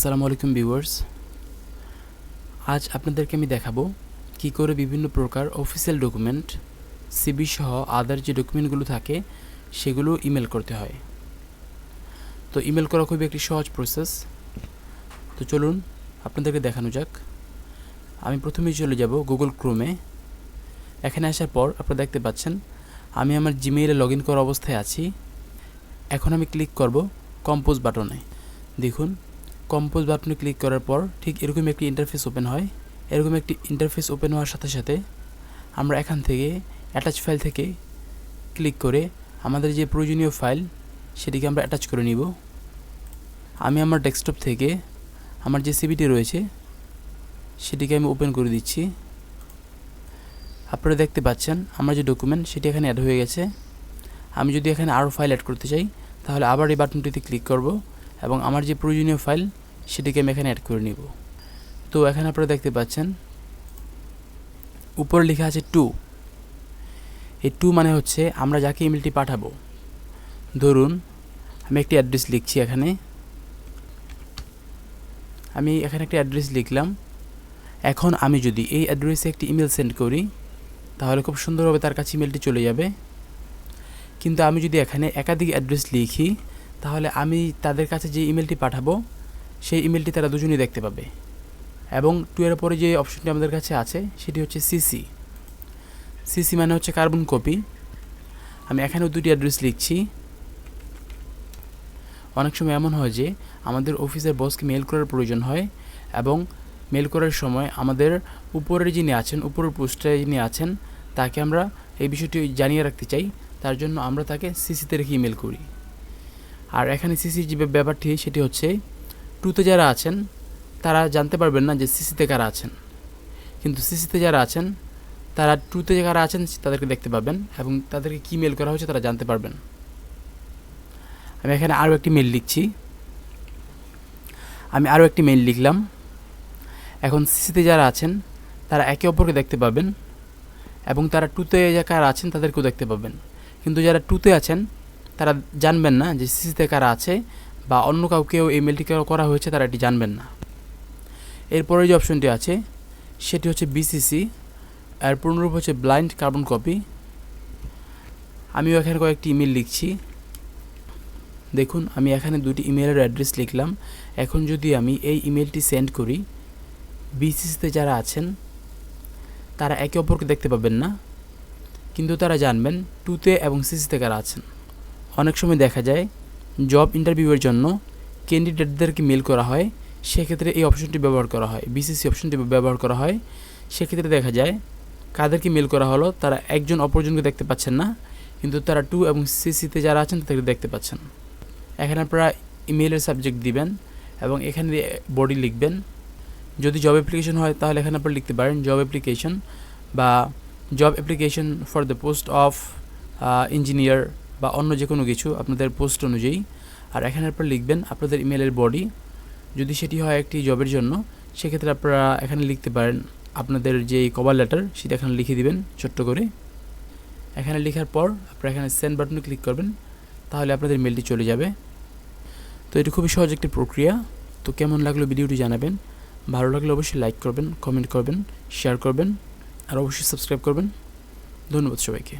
আসসালামু আলাইকুম ভিউয়ার্স। আজ আপনাদেরকে আমি দেখাবো কি করে বিভিন্ন প্রকার অফিসিয়াল ডকুমেন্ট, সিভি সহ আদার যে ডকুমেন্টগুলো থাকে সেগুলো ইমেল করতে হয়। তো ইমেল করা খুবই একটি সহজ প্রসেস। তো চলুন আপনাদেরকে দেখানো যাক। আমি প্রথমেই চলে যাব গুগল ক্রোমে। এখানে আসার পর আপনারা দেখতে পাচ্ছেন আমি আমার জিমেইলে লগ ইন করা অবস্থায় আছি। এখন আমি ক্লিক করব কম্পোজ বাটনে। দেখুন কম্পোজ বাটনে ক্লিক করার পর ঠিক এরকম একটি ইন্টারফেস ওপেন হয়। এরকম একটি ইন্টারফেস ওপেন হওয়ার সাথে সাথে আমরা এখান থেকে অ্যাটাচ ফাইল থেকে ক্লিক করে আমাদের যে প্রয়োজনীয় ফাইল সেটিকে আমরা অ্যাটাচ করে নিব। আমি আমার ডেস্কটপ থেকে আমার যে সিভিটি রয়েছে সেটিকে আমি ওপেন করে দিচ্ছি। আপনারা দেখতে পাচ্ছেন আমার যে ডকুমেন্ট সেটি এখানে অ্যাড হয়ে গেছে। আমি যদি এখানে আরও ফাইল অ্যাড করতে চাই তাহলে আবার এই বাটনটিতে ক্লিক করব এবং আমার যে প্রয়োজনীয় ফাইল সেটিকে আমি এখানে অ্যাড করে নিব। তো এখানে আপনারা দেখতে পাচ্ছেন উপরে লেখা আছে টু। এই টু মানে হচ্ছে আমরা যাকে ইমেলটি পাঠাবো। ধরুন আমি একটি অ্যাড্রেস লিখছি। আমি এখানে একটি অ্যাড্রেস লিখলাম। এখন আমি যদি এই অ্যাড্রেসে একটি ইমেল সেন্ড করি তাহলে খুব সুন্দরভাবে তার কাছে ইমেলটি চলে যাবে। কিন্তু আমি যদি এখানে একাধিক অ্যাড্রেস লিখি তাহলে আমি তাদের কাছে যে ইমেলটি পাঠাবো সেই ইমেলটি তারা দুজনেই দেখতে পাবে। এবং টু এর পরে যে অপশনটি আমাদের কাছে আছে সেটি হচ্ছে সিসি। সিসি মানে হচ্ছে কার্বন কপি। আমি এখানেও দুটি অ্যাড্রেস লিখছি। অনেক সময় এমন হয় যে আমাদের অফিসের বসকে মেল করার প্রয়োজন হয় এবং মেল করার সময় আমাদের উপরের যিনি আছেন, উপরের পোস্টে যিনি আছেন তাকে আমরা এই বিষয়টি জানিয়ে রাখতে চাই। তার জন্য আমরা তাকে সিসিতে রেখে ইমেল করি। আর এখানে সিসির যে ব্যাপারটি সেটি হচ্ছে টুতে যারা আছেন তারা জানতে পারবেন না যে সিসিতে কারা আছেন, কিন্তু সিসিতে যারা আছেন তারা টুতে কারা আছেন তাদেরকে দেখতে পাবেন এবং তাদেরকে কী মেল করা হয়েছে তারা জানতে পারবেন। আমি এখানে আরও একটি মেল লিখছি। আমি আরও একটি মেল লিখলাম। এখন সিসিতে যারা আছেন তারা একে অপরকে দেখতে পাবেন এবং তারা টুতে কারা আছেন তাদেরকেও দেখতে পাবেন, কিন্তু যারা টুতে আছেন তারা জানবেন না যে সিসিতে কারা আছে বা অন্য কাউকেও এই মেলটি করা হয়েছে, তারা এটি জানবেন না। এরপরে যে অপশনটি আছে সেটি হচ্ছে বিসিসি, এর পূর্ণরূপ হচ্ছে ব্লাইন্ড কার্বন কপি। আমিও এখানে কয়েকটি ইমেল লিখছি। দেখুন আমি এখানে দুটি ইমেলের অ্যাড্রেস লিখলাম। এখন যদি আমি এই ইমেলটি সেন্ড করি, বিসিসিতে যারা আছেন তারা একে অপরকে দেখতে পাবেন না, কিন্তু তারা জানবেন টুতে এবং সিসিতে কারা আছেন। অনেক সময় দেখা যায় জব ইন্টারভিউয়ের জন্য ক্যান্ডিডেটদেরকে মেল করা হয়, সেক্ষেত্রে এই অপশনটি ব্যবহার করা হয়, বিসিসি অপশনটি ব্যবহার করা হয়। সেক্ষেত্রে দেখা যায় কাদেরকে মেল করা হলো তারা একজন অপরজনকে দেখতে পাচ্ছেন না, কিন্তু তারা টু এবং সিসিতে যারা আছেন তাদেরকে দেখতে পাচ্ছেন। এখানে আপনারা ইমেলের সাবজেক্ট দিবেন এবং এখানে বডি লিখবেন। যদি জব অ্যাপ্লিকেশন হয় তাহলে এখানে আপনারা লিখতে পারেন জব অ্যাপ্লিকেশন বা job application for the post of engineer বা অন্য যে কোনো কিছু আপনাদের পোস্ট অনুযায়ী। আর এখানে আপনারা লিখবেন আপনাদের ইমেলের বডি। যদি সেটি হয় একটি জবের জন্য সেক্ষেত্রে আপনারা এখানে লিখতে পারেন আপনাদের যে কভার লেটার সেটা এখানে লিখে দিবেন ছোট্ট করে। এখানে লেখার পর আপনারা এখানে সেন্ড বাটনে ক্লিক করবেন, তাহলে আপনাদের মেলটি চলে যাবে। তো এটি খুবই সহজ একটি প্রক্রিয়া। তো কেমন লাগলো ভিডিওটি জানাবেন। ভালো লাগলে অবশ্যই লাইক করবেন, কমেন্ট করবেন, শেয়ার করবেন আর অবশ্যই সাবস্ক্রাইব করবেন। ধন্যবাদ সবাইকে।